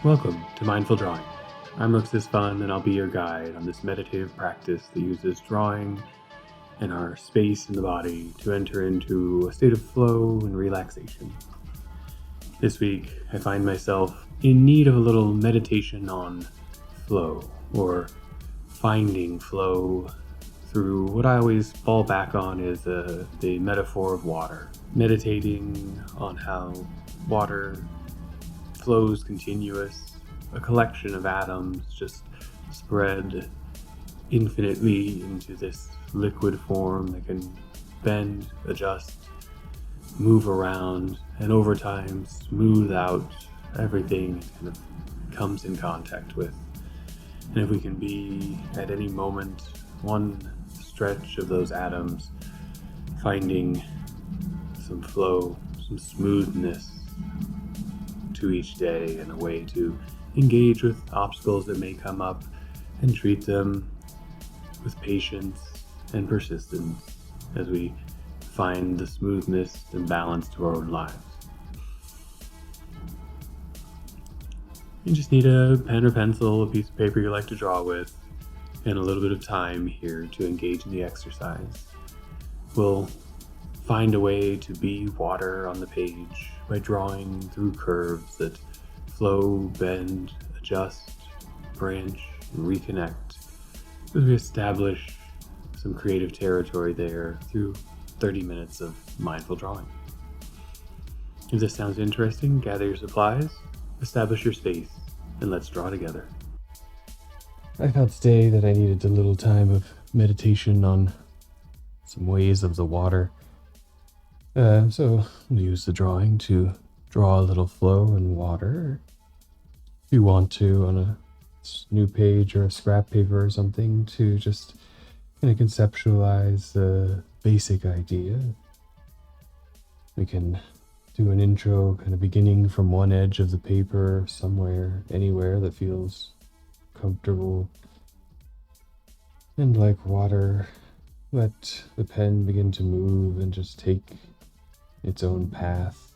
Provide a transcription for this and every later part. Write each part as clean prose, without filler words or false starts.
Welcome to Mindful Drawing. I'm Luxus Fun, and I'll be your guide on this meditative practice that uses drawing and our space in the body to enter into a state of flow and relaxation. This week, I find myself in need of a little meditation on flow, or finding flow through what I always fall back on is the metaphor of water. Meditating on how water flows continuous, a collection of atoms just spread infinitely into this liquid form that can bend, adjust, move around, and over time smooth out everything it kind of comes in contact with. And if we can be at any moment one stretch of those atoms, finding some flow, some smoothness to each day, and a way to engage with obstacles that may come up and treat them with patience and persistence as we find the smoothness and balance to our own lives. You just need a pen or pencil, a piece of paper you like to draw with, and a little bit of time here to engage in the exercise. We'll find a way to be water on the page by drawing through curves that flow, bend, adjust, branch, and reconnect as we establish some creative territory there through 30 minutes of mindful drawing. If this sounds interesting, gather your supplies, establish your space, and let's draw together. I felt today that I needed a little time of meditation on some ways of the water. So we'll use the drawing to draw a little flow in water. If you want to, on a new page or a scrap paper or something, to just kind of conceptualize the basic idea. We can do an intro, kind of beginning from one edge of the paper, somewhere, anywhere that feels comfortable. And like water, let the pen begin to move and just take its own path.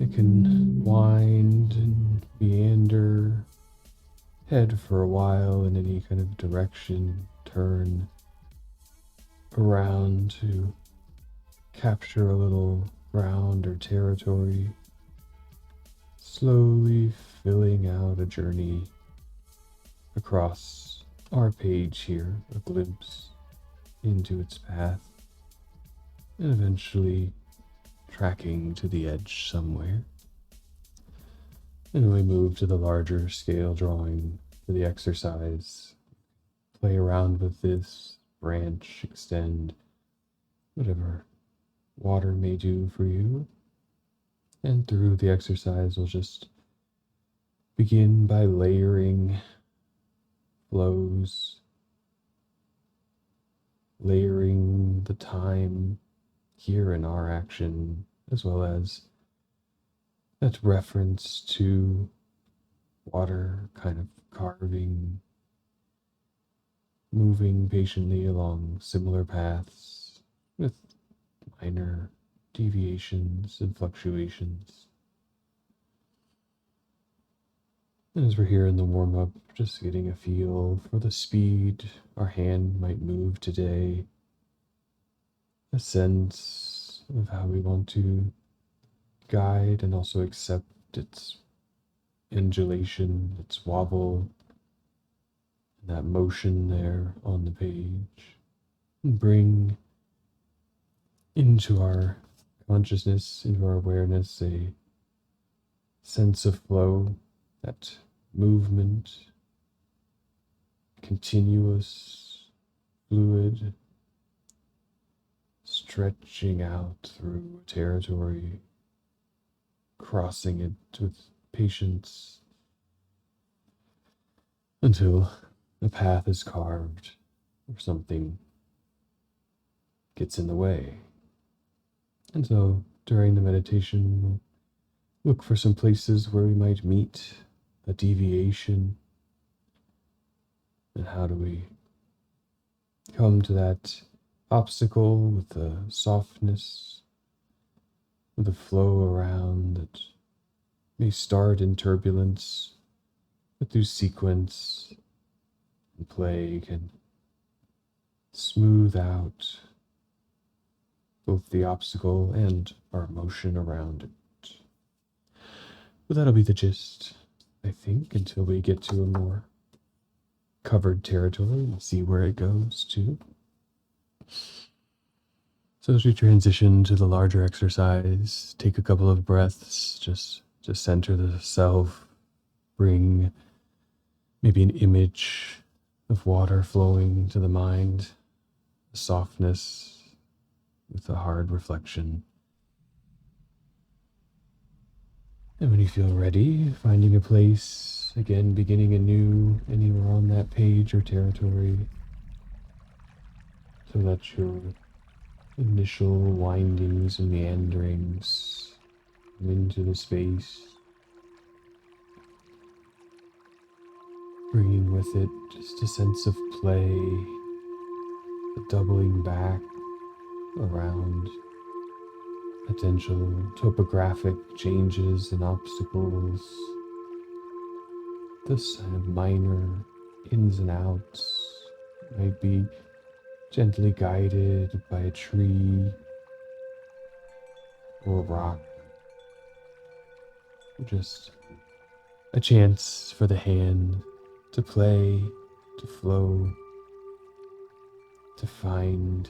It can wind and meander, head for a while in any kind of direction, turn around to capture a little ground or territory, slowly filling out a journey across our page here, a glimpse into its path, and eventually tracking to the edge somewhere. And we move to the larger scale drawing for the exercise. Play around with this, branch, extend, whatever water may do for you. And through the exercise, we'll just begin by layering flows, layering the time here in our action, as well as that reference to water kind of carving, moving patiently along similar paths with minor deviations and fluctuations. And as we're here in the warm-up, just getting a feel for the speed our hand might move today, a sense of how we want to guide and also accept its undulation, its wobble, and that motion there on the page. And bring into our consciousness, into our awareness, a sense of flow, that movement, continuous, fluid, stretching out through territory, crossing it with patience until the path is carved or something gets in the way. And so during the meditation, we'll look for some places where we might meet a deviation. And how do we come to that obstacle with a softness, with a flow around that may start in turbulence, but through sequence and play can smooth out both the obstacle and our emotion around it. But that'll be the gist, I think, until we get to a more covered territory and see where it goes to. So as we transition to the larger exercise, take a couple of breaths just to center the self, bring maybe an image of water flowing to the mind, the softness with the hard reflection. And when you feel ready, finding a place, again, beginning anew, anywhere on that page or territory, so that your initial windings and meanderings come into the space, bringing with it just a sense of play, a doubling back around potential topographic changes and obstacles, this kind of minor ins and outs might be gently guided by a tree or a rock, or just a chance for the hand to play, to flow, to find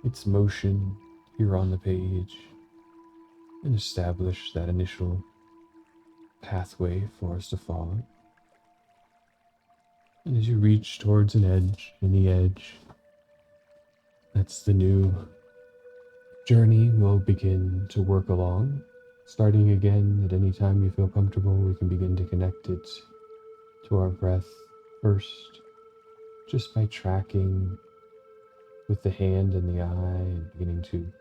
its motion here on the page and establish that initial pathway for us to follow. And as you reach towards an edge, any edge, that's the new journey we'll begin to work along. Starting again at any time you feel comfortable, we can begin to connect it to our breath first, just by tracking with the hand and the eye and beginning to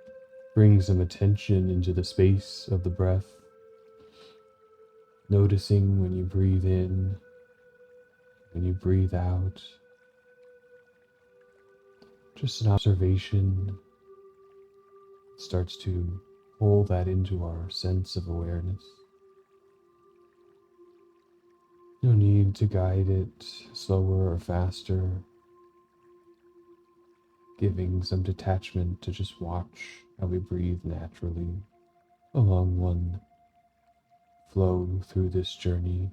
bring some attention into the space of the breath, noticing when you breathe in, when you breathe out, just an observation starts to pull that into our sense of awareness. No need to guide it slower or faster, giving some detachment to just watch how we breathe naturally along one flow through this journey.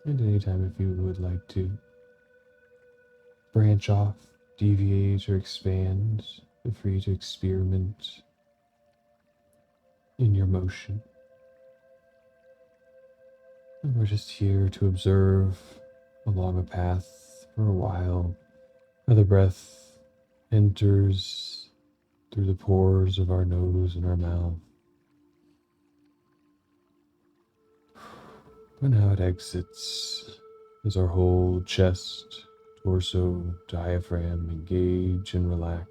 And anytime if you would like to branch off, deviate, or expand, feel free to experiment in your motion. And we're just here to observe along a path for a while how the breath enters through the pores of our nose and our mouth, and how it exits as our whole chest, torso, diaphragm engage and relax.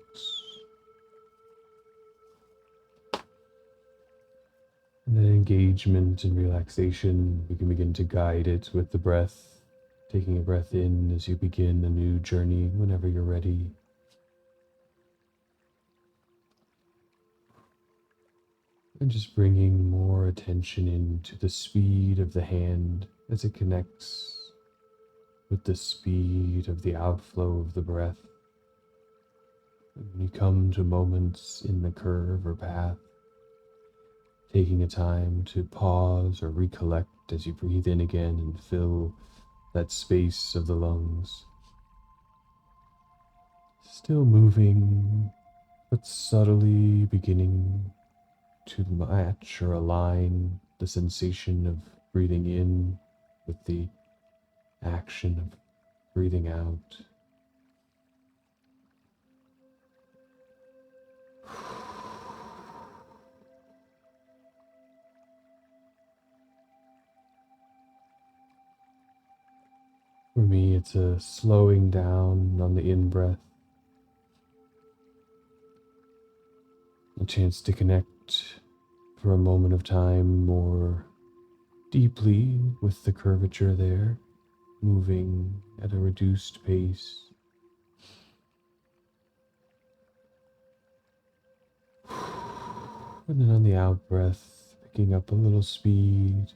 And then engagement and relaxation, we can begin to guide it with the breath, taking a breath in as you begin a new journey whenever you're ready. And just bringing more attention into the speed of the hand as it connects with the speed of the outflow of the breath. And when you come to moments in the curve or path, taking a time to pause or recollect as you breathe in again and fill that space of the lungs. Still moving, but subtly beginning to match or align the sensation of breathing in with the action of breathing out. For me, it's a slowing down on the in-breath, a chance to connect for a moment of time more deeply with the curvature there, moving at a reduced pace. And then on the out breath, picking up a little speed,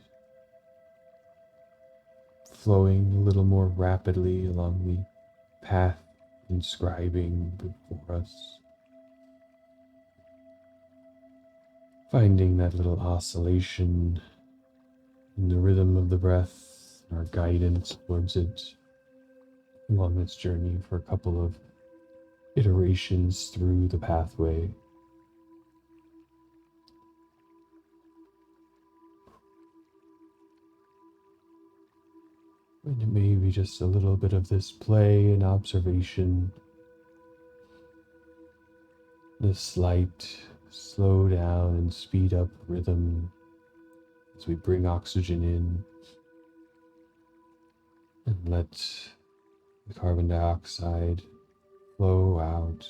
flowing a little more rapidly along the path inscribing before us. Finding that little oscillation in the rhythm of the breath, our guidance towards it along its journey for a couple of iterations through the pathway. And it may be just a little bit of this play and observation, this slight slow down and speed up rhythm as we bring oxygen in and let the carbon dioxide flow out.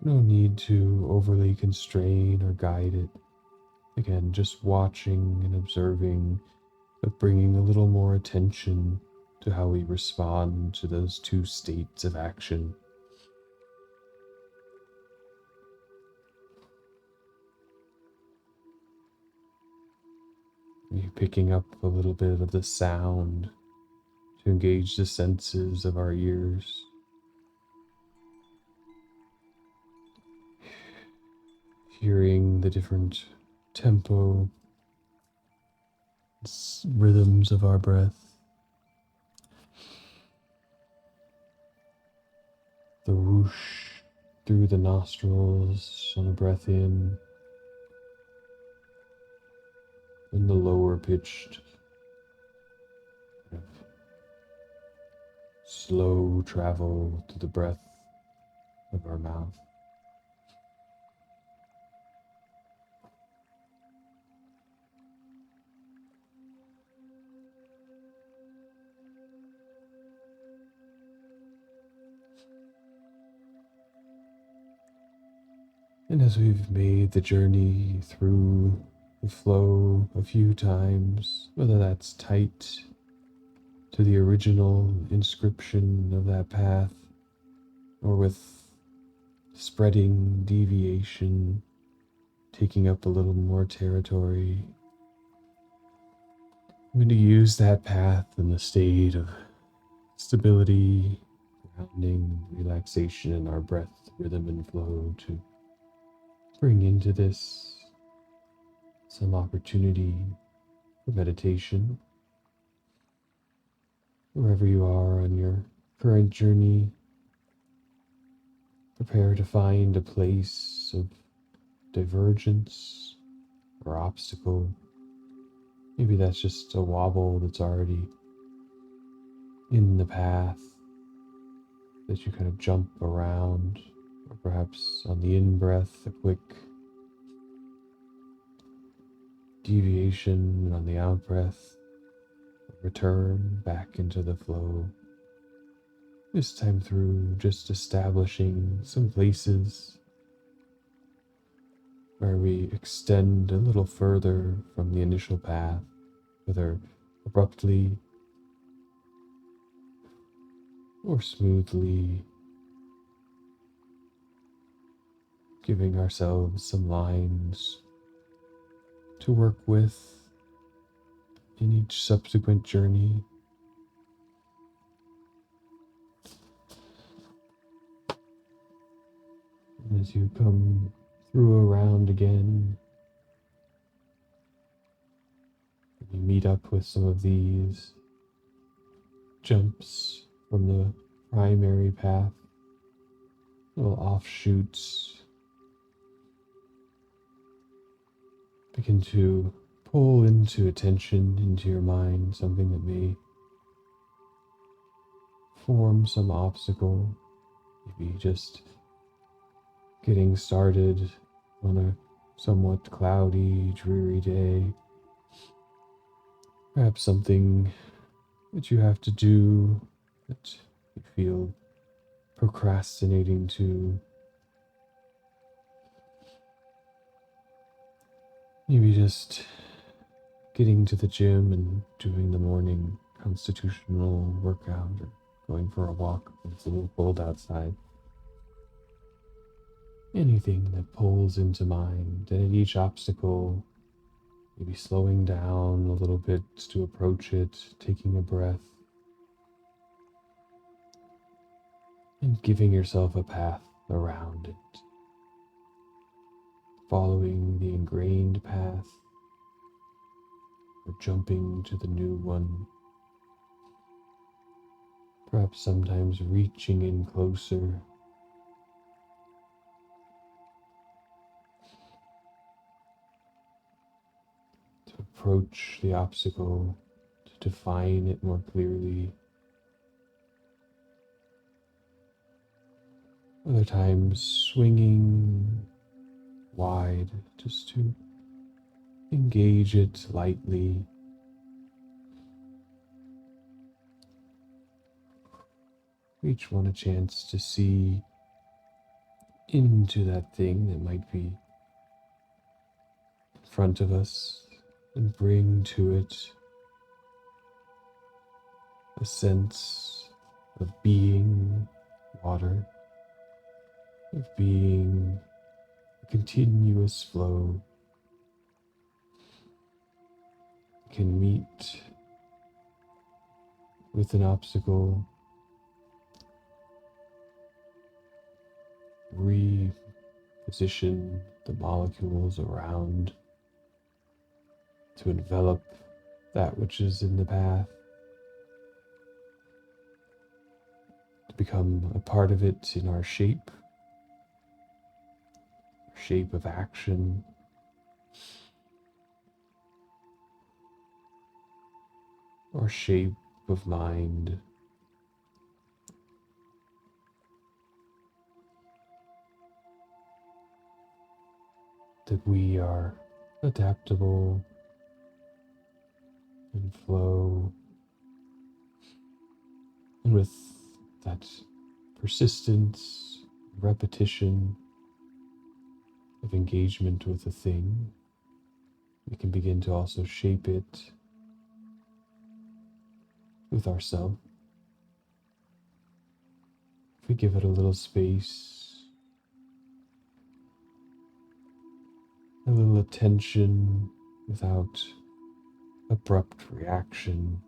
No need to overly constrain or guide it. Again, just watching and observing, but bringing a little more attention to how we respond to those two states of action. Maybe picking up a little bit of the sound to engage the senses of our ears. Hearing the different tempo, rhythms of our breath. The whoosh through the nostrils on a breath in, and the lower pitched, kind of slow travel to the breath of our mouth. And as we've made the journey through the flow a few times, whether that's tight to the original inscription of that path, or with spreading deviation, taking up a little more territory, I'm going to use that path in the state of stability, grounding, relaxation in our breath, rhythm, and flow to bring into this some opportunity for meditation. Wherever you are on your current journey, prepare to find a place of divergence or obstacle. Maybe that's just a wobble that's already in the path that you kind of jump around, or perhaps on the in-breath, a quick deviation, and on the out-breath, return back into the flow. This time through just establishing some places where we extend a little further from the initial path, whether abruptly or smoothly, giving ourselves some lines to work with in each subsequent journey. And as you come through around again, you meet up with some of these jumps from the primary path, little offshoots. Begin to pull into attention, into your mind, something that may form some obstacle, maybe just getting started on a somewhat cloudy, dreary day. Perhaps something that you have to do that you feel procrastinating to. Maybe just getting to the gym and doing the morning constitutional workout, or going for a walk when it's a little cold outside. Anything that pulls into mind, and at each obstacle, maybe slowing down a little bit to approach it, taking a breath, and giving yourself a path around it, following the ingrained path or jumping to the new one, perhaps sometimes reaching in closer to approach the obstacle, to define it more clearly. Other times swinging wide just to engage it lightly. Each one a chance to see into that thing that might be in front of us and bring to it a sense of being water, of being a continuous flow. Can meet with an obstacle, reposition the molecules around to envelop that which is in the path, to become a part of it in our shape of action, or shape of mind. That we are adaptable and flow, and with that persistence, repetition of engagement with a thing, we can begin to also shape it with ourselves. If we give it a little space, a little attention without abrupt reaction,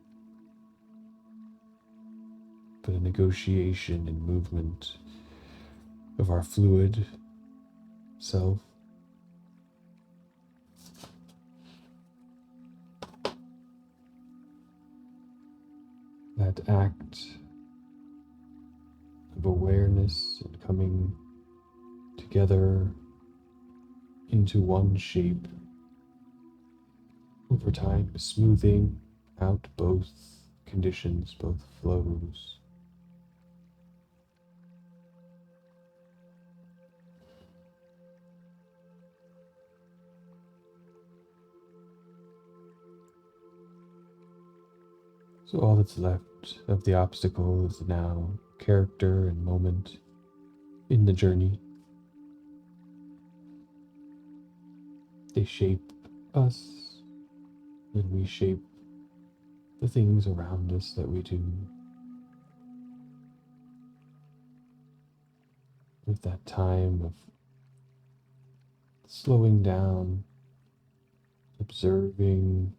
but a negotiation and movement of our fluid self. That act of awareness and coming together into one shape over time, smoothing out both conditions, both flows. So all that's left of the obstacle is now character and moment in the journey. They shape us, and we shape the things around us that we do. With that time of slowing down, observing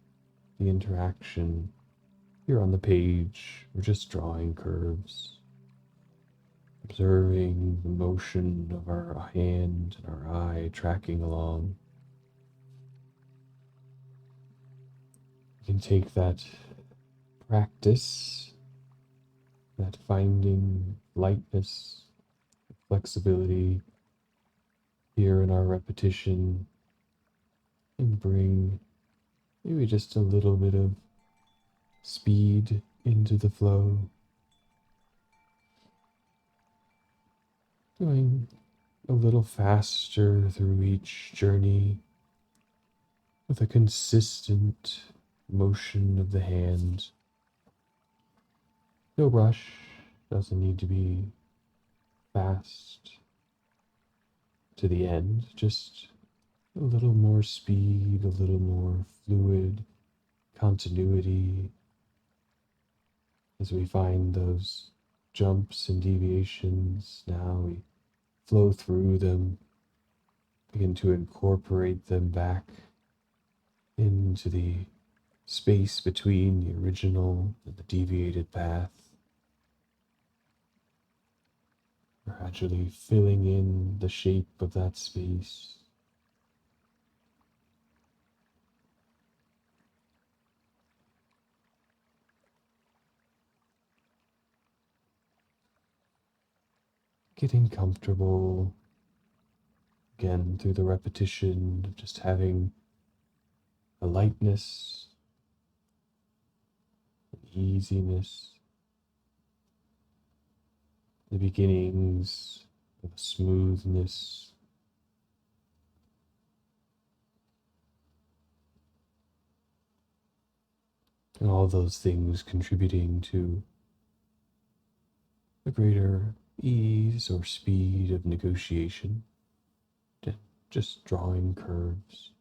the interaction. Here on the page, we're just drawing curves, observing the motion of our hand and our eye tracking along. You can take that practice, that finding lightness, flexibility here in our repetition, and bring maybe just a little bit of speed into the flow. Going a little faster through each journey with a consistent motion of the hand. No rush, doesn't need to be fast to the end, just a little more speed, a little more fluid continuity as we find those jumps and deviations. Now we flow through them, begin to incorporate them back into the space between the original and the deviated path, gradually filling in the shape of that space. Getting comfortable again through the repetition of just having a lightness, an easiness, the beginnings of a smoothness. And all those things contributing to a greater ease or speed of negotiation, just drawing curves,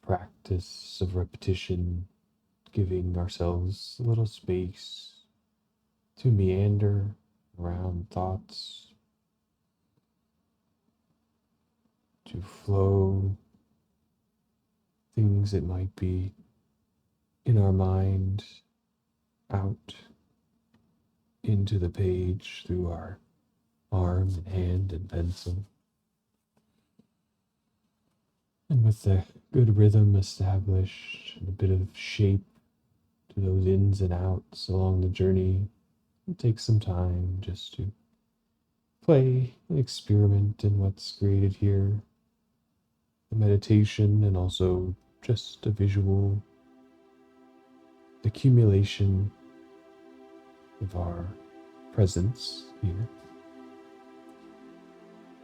practice of repetition, giving ourselves a little space to meander around thoughts, to flow things that might be in our mind out into the page through our arm and hand and pencil. And with the good rhythm established and a bit of shape to those ins and outs along the journey, it takes some time just to play and experiment in what's created here. The meditation and also just a visual accumulation of our presence here.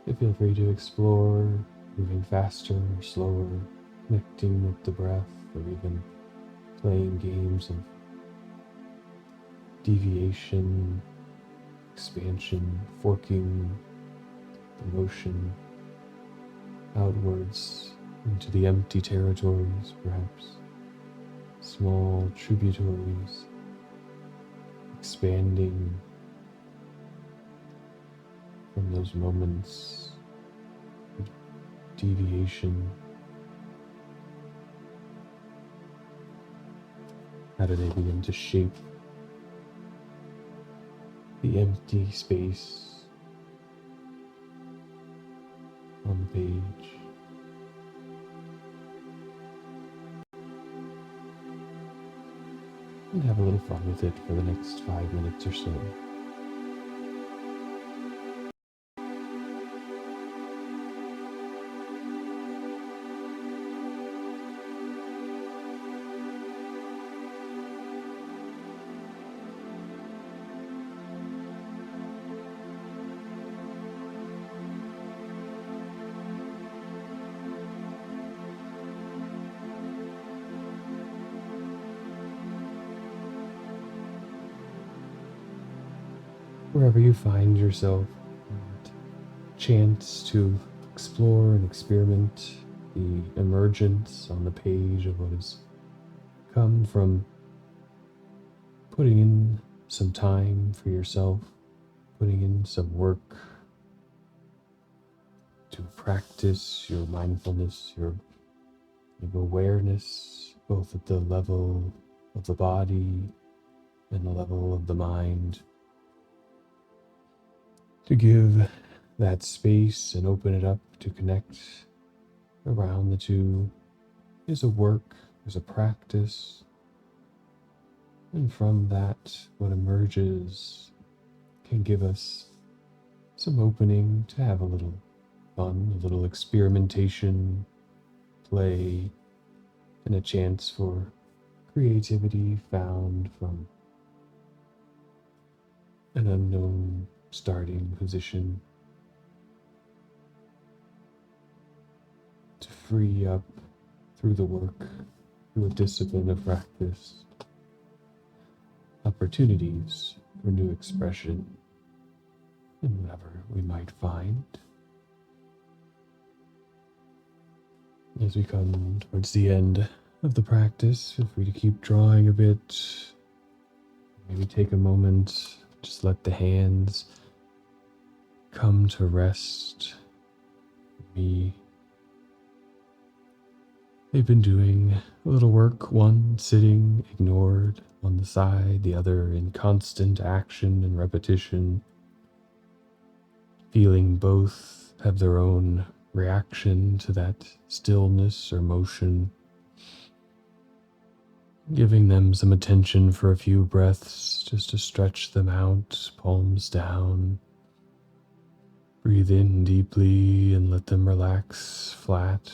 So feel free to explore, moving faster or slower, connecting with the breath, or even playing games of deviation, expansion, forking the motion outwards into the empty territories, perhaps small tributaries, expanding from those moments of deviation. How do they begin to shape the empty space on the page? And have a little fun with it for the next 5 minutes or so. Wherever you find yourself, chance to explore and experiment the emergence on the page of what has come from putting in some time for yourself, putting in some work to practice your mindfulness, your awareness, both at the level of the body and the level of the mind. To give that space and open it up to connect around the two is a work, is a practice. And from that, what emerges can give us some opening to have a little fun, a little experimentation, play, and a chance for creativity found from an unknown starting position, to free up through the work, through a discipline of practice, opportunities for new expression in whatever we might find. As we come towards the end of the practice, feel free to keep drawing a bit. Maybe take a moment, just let the hands come to rest. Maybe they've been doing a little work, one sitting ignored on the side, the other in constant action and repetition, feeling both have their own reaction to that stillness or motion, giving them some attention for a few breaths just to stretch them out, palms down. Breathe in deeply and let them relax flat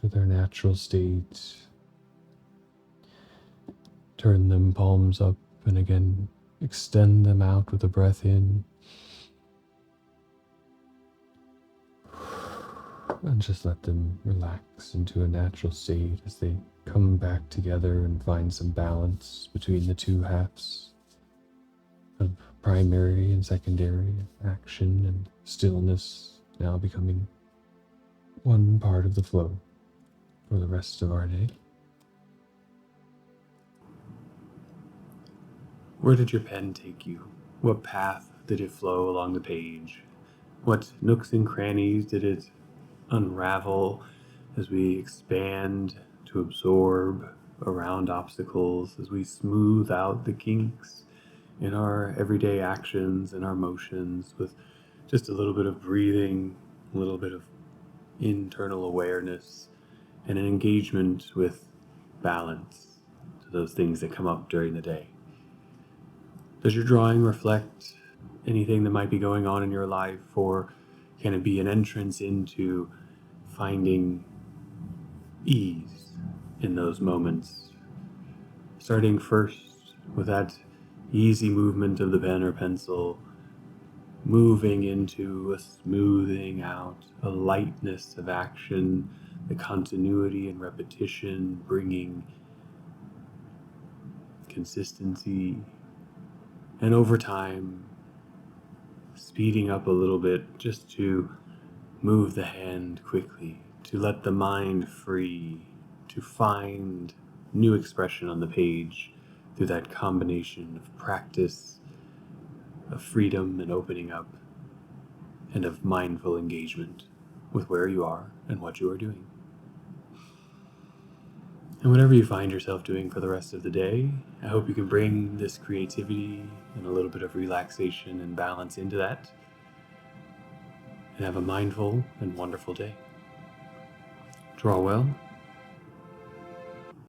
to their natural state. Turn them palms up and again extend them out with a breath in. And just let them relax into a natural state as they come back together and find some balance between the two halves of primary and secondary action and stillness, now becoming one part of the flow for the rest of our day. Where did your pen take you? What path did it flow along the page? What nooks and crannies did it unravel as we expand to absorb around obstacles, as we smooth out the kinks in our everyday actions and our motions with just a little bit of breathing, a little bit of internal awareness, and an engagement with balance to those things that come up during the day. Does your drawing reflect anything that might be going on in your life, or can it be an entrance into finding ease in those moments? Starting first with that easy movement of the pen or pencil, moving into a smoothing out, a lightness of action, the continuity and repetition, bringing consistency, and over time, speeding up a little bit just to move the hand quickly, to let the mind free, to find new expression on the page through that combination of practice, of freedom and opening up, and of mindful engagement with where you are and what you are doing. And whatever you find yourself doing for the rest of the day, I hope you can bring this creativity and a little bit of relaxation and balance into that, and have a mindful and wonderful day. Draw well,